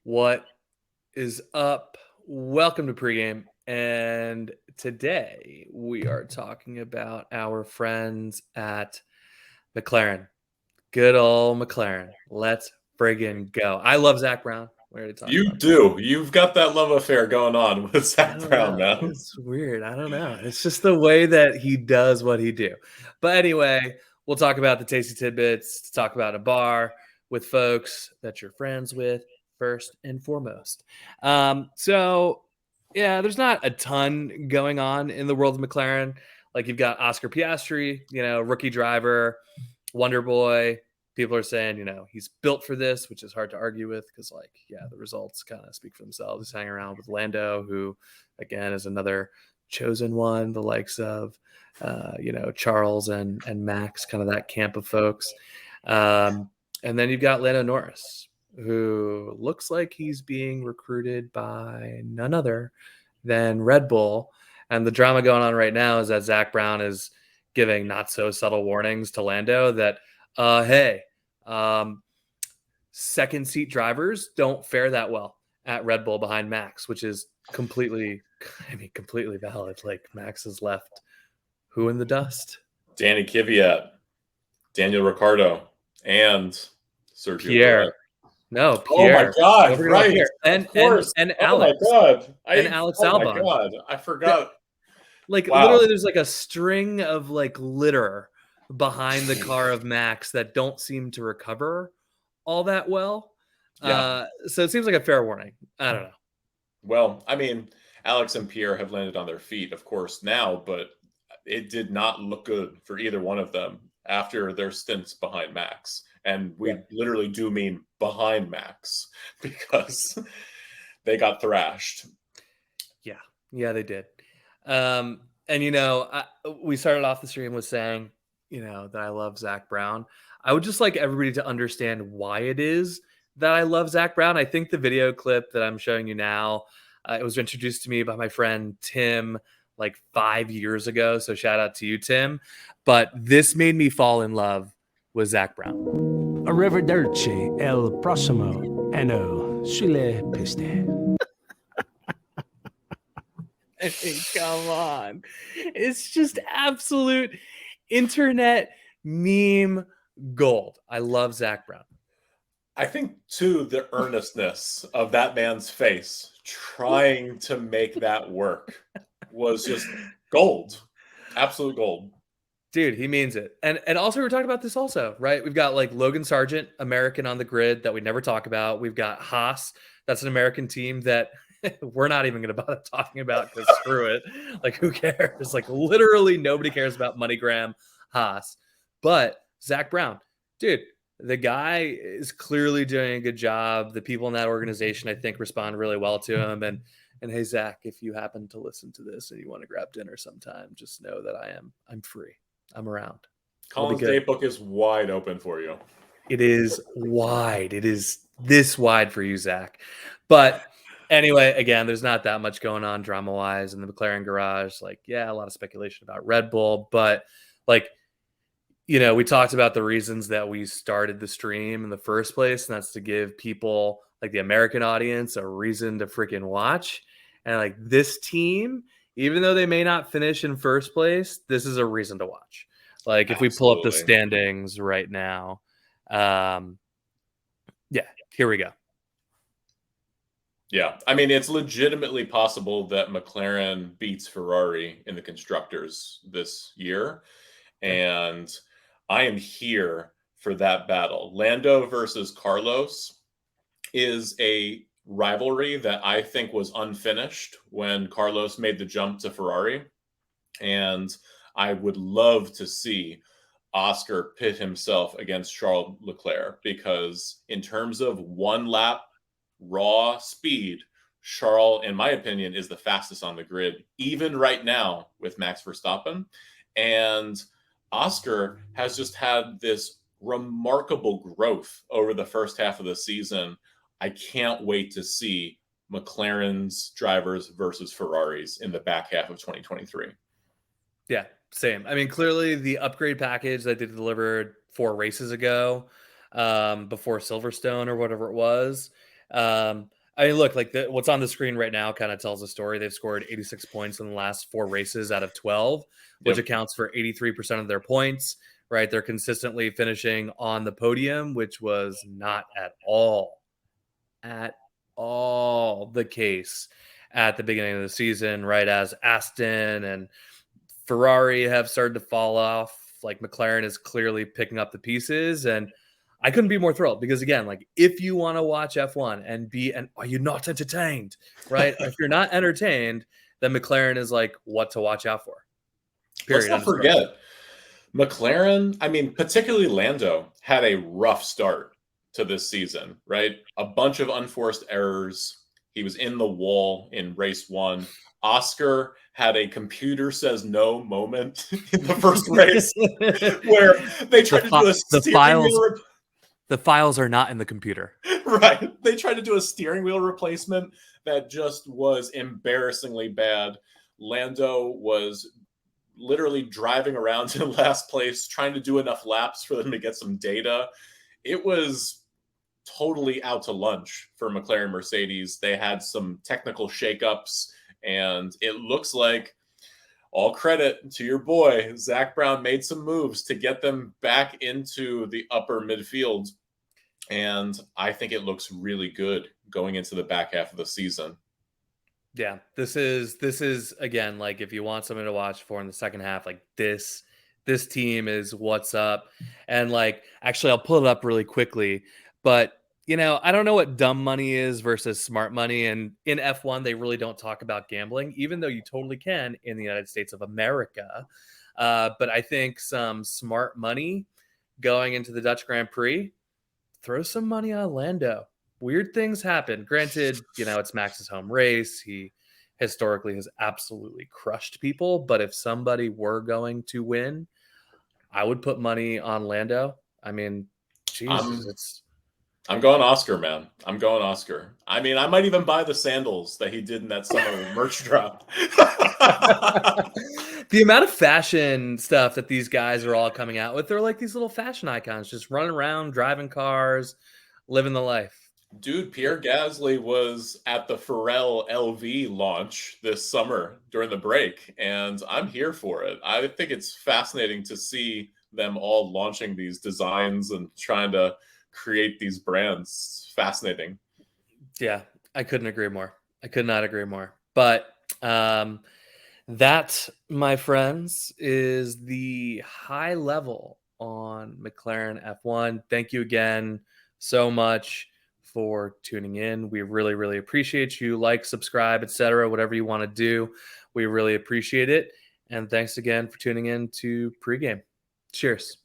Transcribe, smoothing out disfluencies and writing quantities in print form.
What is up? Welcome to Prix Game. And today we are talking about our friends at McLaren. Good old McLaren. Let's friggin' go. I love Zach Brown. We already talked You about that. do. You've got that love affair going on with I Zach don't Brown, know. man. It's weird. I don't know. It's just the way that he does what he do. But anyway, we'll talk about the tasty tidbits to talk about a bar with folks that you're friends with first and foremost. So yeah, there's not a ton going on in the world of McLaren. Like you've got Oscar Piastri, rookie driver, Wonder Boy. People are saying, he's built for this, which is hard to argue with because, the results kind of speak for themselves. He's hanging around with Lando, who, again, is another chosen one, the likes of, Charles and Max, kind of that camp of folks. And then you've got Lando Norris, who looks like he's being recruited by none other than Red Bull. And the drama going on right now is that Zach Brown is giving not so subtle warnings to Lando that, hey, second seat drivers don't fare that well at Red Bull behind Max, which is completely valid. Like Max has left who in the dust? Danny Kvyat, Daniel Ricciardo, and Sergio Perez. Pierre. No, Oh my Pierre. Don't God! forget about Right, Pierre. of And and course. and Oh my Alex. God! And Alex Oh my Albon. God! I That, forgot. literally Wow. there's like a string of litter behind the car of Max that don't seem to recover all that well. Yeah. So it seems like a fair warning. I don't know. Well, I mean, Alex and Pierre have landed on their feet, of course, now, but it did not look good for either one of them after their stints behind Max. And Yeah. we literally do mean behind Max because they got thrashed. Yeah, they did. And we started off the stream with saying, that I love Zach Brown. I would just like everybody to understand why it is that I love Zach Brown. I think the video clip that I'm showing you now, it was introduced to me by my friend Tim like 5 years ago. So shout out to you, Tim. But this made me fall in love with Zach Brown. Arrivederci, el prossimo anno sulle piste. I mean, come on. It's just absolute internet meme gold. I love Zach Brown. I think, too, the earnestness of that man's face trying to make that work was just gold. Absolute gold. Dude, he means it. And also, we're talking about this also, right? We've got Logan Sargent, American on the grid that we never talk about. We've got Haas. That's an American team that we're not even going to bother talking about because screw it. Who cares? Literally nobody cares about MoneyGram Haas. But Zach Brown, dude, the guy is clearly doing a good job. The people in that organization, I think, respond really well to him. And hey, Zach, if you happen to listen to this and you want to grab dinner sometime, just know that I'm free. I'm around. Colin's Daybook is wide open for you. It is wide. It is this wide for you, Zach. But anyway, again, there's not that much going on drama-wise in the McLaren garage. A lot of speculation about Red Bull. But, we talked about the reasons that we started the stream in the first place, and that's to give people, the American audience, a reason to freaking watch. And, this team, even though they may not finish in first place, this is a reason to watch. If we pull up the standings right now, here we go. Yeah, I mean, it's legitimately possible that McLaren beats Ferrari in the constructors this year, and I am here for that battle. Lando versus Carlos is a rivalry that I think was unfinished when Carlos made the jump to Ferrari, and I would love to see Oscar pit himself against Charles Leclerc because in terms of one lap raw speed, Charles, in my opinion, is the fastest on the grid, even right now with Max Verstappen. And Oscar has just had this remarkable growth over the first half of the season. I can't wait to see McLaren's drivers versus Ferraris in the back half of 2023. Yeah, same. I mean, clearly the upgrade package that they delivered 4 races ago, before Silverstone or whatever it was, I mean, look, like what's on the screen right now kind of tells a story. They've scored 86 points in the last 4 races out of 12, which accounts for 83% of their points, right? They're consistently finishing on the podium, which was not at all the case at the beginning of the season, right? As Aston and Ferrari have started to fall off, like McLaren is clearly picking up the pieces, and I couldn't be more thrilled because again, like if you want to watch F1 and are you not entertained, right? If you're not entertained, then McLaren is like what to watch out for. Period. Let's not forget, McLaren, I mean, particularly Lando, had a rough start to this season, right? A bunch of unforced errors. He was in the wall in race 1. Oscar had a computer says no moment in the first race where they tried to do a steering wheel. The files are not in the computer. Right. They tried to do a steering wheel replacement that just was embarrassingly bad. Lando was literally driving around in last place, trying to do enough laps for them to get some data. It was totally out to lunch for McLaren Mercedes. They had some technical shakeups, and it looks like, all credit to your boy, Zach Brown made some moves to get them back into the upper midfield. And I think it looks really good going into the back half of the season. Yeah, this is again, like if you want something to watch for in the second half, like this team is what's up. And like, actually, I'll pull it up really quickly, but you know, I don't know what dumb money is versus smart money. And in F1, they really don't talk about gambling, even though you totally can in the United States of America. But I think some smart money going into the Dutch Grand Prix, throw some money on Lando. Weird things happen. Granted, you know, it's Max's home race. He historically has absolutely crushed people. But if somebody were going to win, I would put money on Lando. I mean, Jesus, I'm going Oscar, man. I'm going Oscar. I mean, I might even buy the sandals that he did in that summer merch drop. The amount of fashion stuff that these guys are all coming out with, they're like these little fashion icons, just running around, driving cars, living the life. Dude, Pierre Gasly was at the Pharrell LV launch this summer during the break, and I'm here for it. I think it's fascinating to see them all launching these designs and trying to create these brands. Fascinating. Yeah, I couldn't agree more. I could not agree more. But that, my friends, is the high level on McLaren F1. Thank you again so much for tuning in. We really, really appreciate you. Like, subscribe, etc., whatever you want to do. We really appreciate it. And thanks again for tuning in to Prix Game. Cheers.